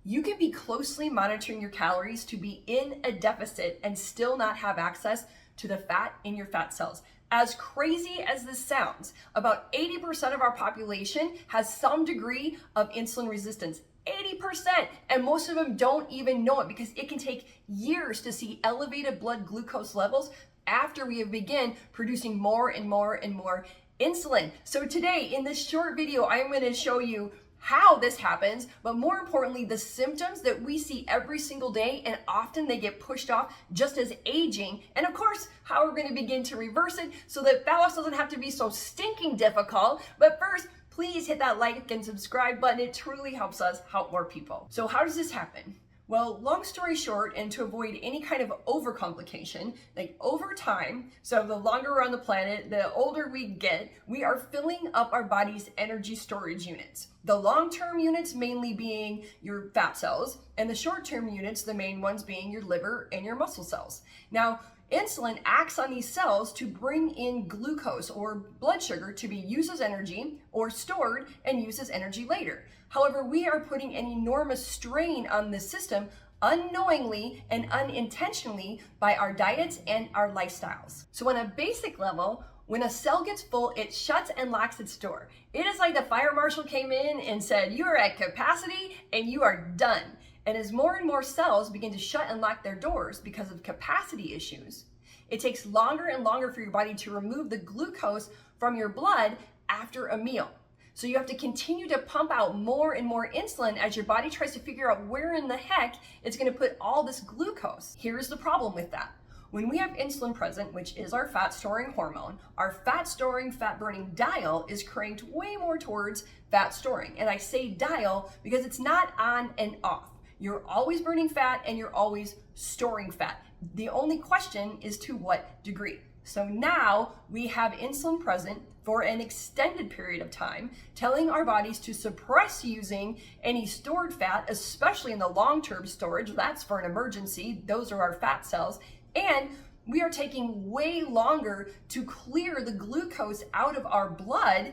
You can be closely monitoring your calories to be in a deficit and still not have access to the fat in your fat cells. As crazy as this sounds, about 80% of our population has some degree of insulin resistance. 80%, and most of them don't even know it because it can take years to see elevated blood glucose levels after we have begun producing more and more and more insulin. So today in this short video, I am going to show you how this happens, but more importantly, the symptoms that we see every single day, and often they get pushed off just as aging, and of course, how we're going to begin to reverse it so that fat loss doesn't have to be so stinking difficult. But first, please hit that like and subscribe button. It truly helps us help more people. So how does this happen? Well, long story short, and to avoid any kind of overcomplication, like over time, so the longer we're on the planet, the older we get, we are filling up our body's energy storage units. The long-term units mainly being your fat cells, and the short-term units, the main ones being your liver and your muscle cells. Now, insulin acts on these cells to bring in glucose or blood sugar to be used as energy or stored and used as energy later. However, we are putting an enormous strain on this system unknowingly and unintentionally by our diets and our lifestyles. So on a basic level, when a cell gets full, it shuts and locks its door. It is like the fire marshal came in and said, you are at capacity and you are done. And as more and more cells begin to shut and lock their doors because of capacity issues, it takes longer and longer for your body to remove the glucose from your blood after a meal. So you have to continue to pump out more and more insulin as your body tries to figure out where in the heck it's going to put all this glucose. Here's the problem with that. When we have insulin present, which is our fat storing hormone, our fat storing, fat burning dial is cranked way more towards fat storing. And I say dial because it's not on and off. You're always burning fat and you're always storing fat. The only question is to what degree. So now we have insulin present for an extended period of time, telling our bodies to suppress using any stored fat, especially in the long-term storage. That's for an emergency. Those are our fat cells. And we are taking way longer to clear the glucose out of our blood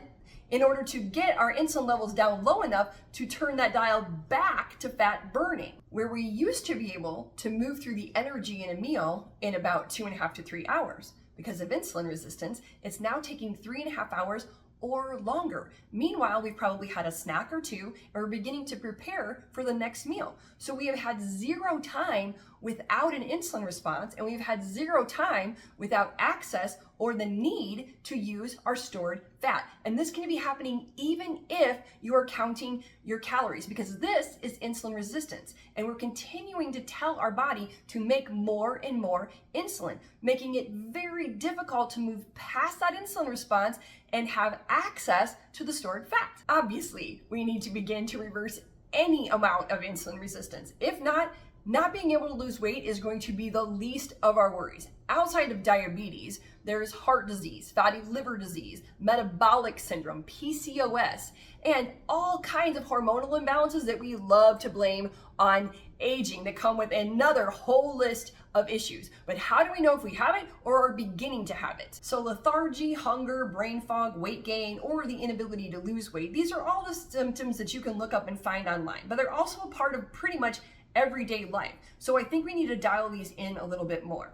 in order to get our insulin levels down low enough to turn that dial back to fat burning. Where we used to be able to move through the energy in a meal in about 2.5 to 3 hours. Because of insulin resistance, it's now taking 3.5 hours or longer. Meanwhile, we've probably had a snack or two and we're beginning to prepare for the next meal. So we have had zero time without an insulin response, and we've had zero time without access or the need to use our stored fat. And this can be happening even if you are counting your calories, because this is insulin resistance. And we're continuing to tell our body to make more and more insulin, making it very difficult to move past that insulin response and have access to the stored fat. Obviously, we need to begin to reverse any amount of insulin resistance. If not being able to lose weight is going to be the least of our worries. Outside of diabetes, there's heart disease, fatty liver disease, metabolic syndrome, PCOS, and all kinds of hormonal imbalances that we love to blame on aging that come with another whole list of issues. But how do we know if we have it or are beginning to have it? So lethargy, hunger, brain fog, weight gain, or the inability to lose weight, these are all the symptoms that you can look up and find online, but they're also a part of pretty much everyday life. So I think we need to dial these in a little bit more.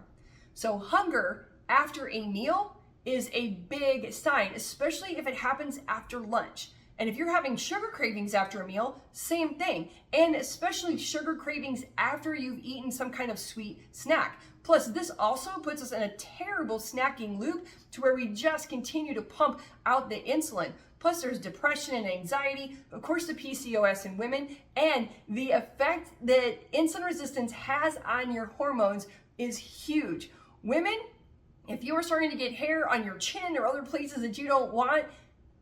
So hunger after a meal is a big sign, especially if it happens after lunch. And if you're having sugar cravings after a meal, same thing. And especially sugar cravings after you've eaten some kind of sweet snack. Plus, this also puts us in a terrible snacking loop to where we just continue to pump out the insulin. Plus, there's depression and anxiety, of course, the PCOS in women, and the effect that insulin resistance has on your hormones is huge. Women, if you are starting to get hair on your chin or other places that you don't want,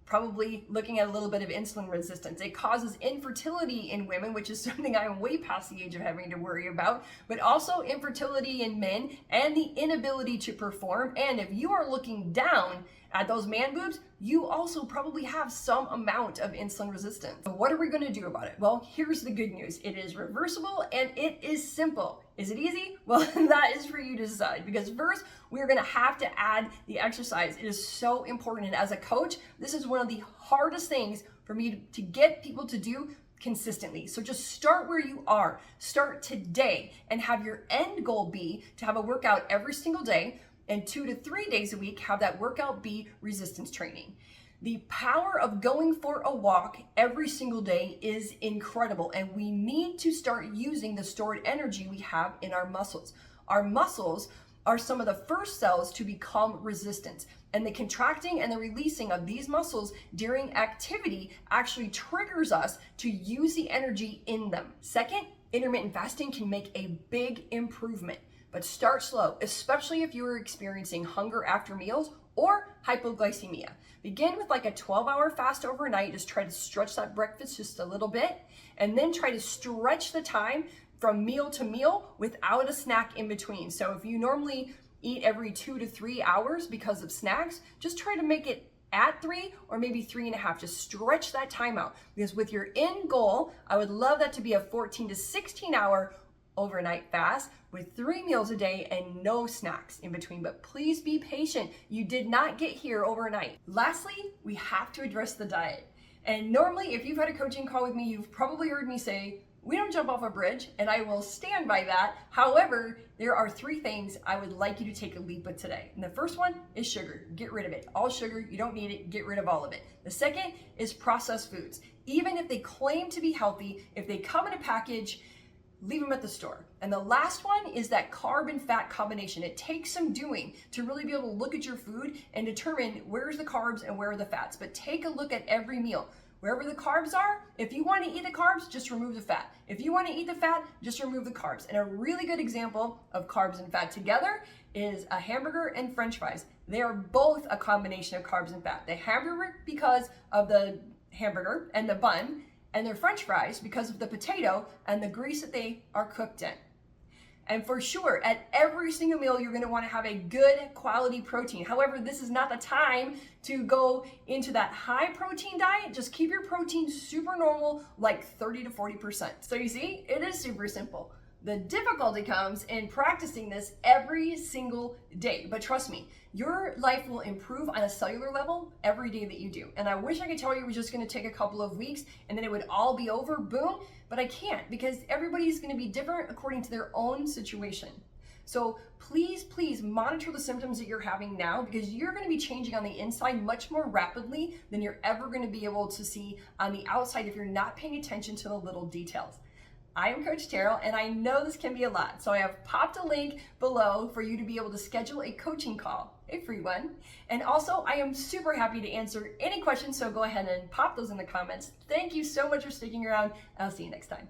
probably looking at a little bit of insulin resistance. It causes infertility in women, which is something I'm way past the age of having to worry about, but also infertility in men and the inability to perform. And if you are looking down at those man boobs, you also probably have some amount of insulin resistance. So what are we going to do about it? Well, here's the good news. It is reversible and it is simple. Is it easy? Well, that is for you to decide, because first we're going to have to add the exercise. It is so important. And as a coach, this is one of the hardest things for me to get people to do consistently. So just start where you are. Start today and have your end goal be to have a workout every single day, and 2 to 3 days a week have that workout be resistance training. The power of going for a walk every single day is incredible, and we need to start using the stored energy we have in our muscles. Our muscles are some of the first cells to become resistant, and the contracting and the releasing of these muscles during activity actually triggers us to use the energy in them. Second, intermittent fasting can make a big improvement, but start slow, especially if you are experiencing hunger after meals or hypoglycemia. Begin with like a 12-hour fast overnight. Just try to stretch that breakfast just a little bit, and then try to stretch the time from meal to meal without a snack in between. So if you normally eat every 2 to 3 hours because of snacks, just try to make it at 3 or maybe 3.5. Just stretch that time out, because with your end goal, I would love that to be a 14 to 16 hour overnight fast with 3 meals a day and no snacks in between. But please be patient. You did not get here overnight. Lastly, we have to address the diet. And normally, if you've had a coaching call with me, you've probably heard me say, we don't jump off a bridge, and I will stand by that. However, there are 3 things I would like you to take a leap with today. And the first one is sugar. Get rid of it. All sugar, you don't need it. Get rid of all of it. The second is processed foods. Even if they claim to be healthy, if they come in a package, leave them at the store. And the last one is that carb and fat combination. It takes some doing to really be able to look at your food and determine where's the carbs and where are the fats. But take a look at every meal. Wherever the carbs are, if you want to eat the carbs, just remove the fat. If you want to eat the fat, just remove the carbs. And a really good example of carbs and fat together is a hamburger and French fries. They are both a combination of carbs and fat. The hamburger because of the hamburger and the bun, and their French fries because of the potato and the grease that they are cooked in. And for sure, at every single meal, you're gonna wanna have a good quality protein. However, this is not the time to go into that high protein diet. Just keep your protein super normal, like 30 to 40%. So you see, it is super simple. The difficulty comes in practicing this every single day. But trust me, your life will improve on a cellular level every day that you do. And I wish I could tell you it was just gonna take a couple of weeks and then it would all be over, boom, but I can't, because everybody's gonna be different according to their own situation. So please, please monitor the symptoms that you're having now, because you're gonna be changing on the inside much more rapidly than you're ever gonna be able to see on the outside if you're not paying attention to the little details. I am Coach Terrell, and I know this can be a lot, so I have popped a link below for you to be able to schedule a coaching call, a free one. And also, I am super happy to answer any questions, so go ahead and pop those in the comments. Thank you so much for sticking around, and I'll see you next time.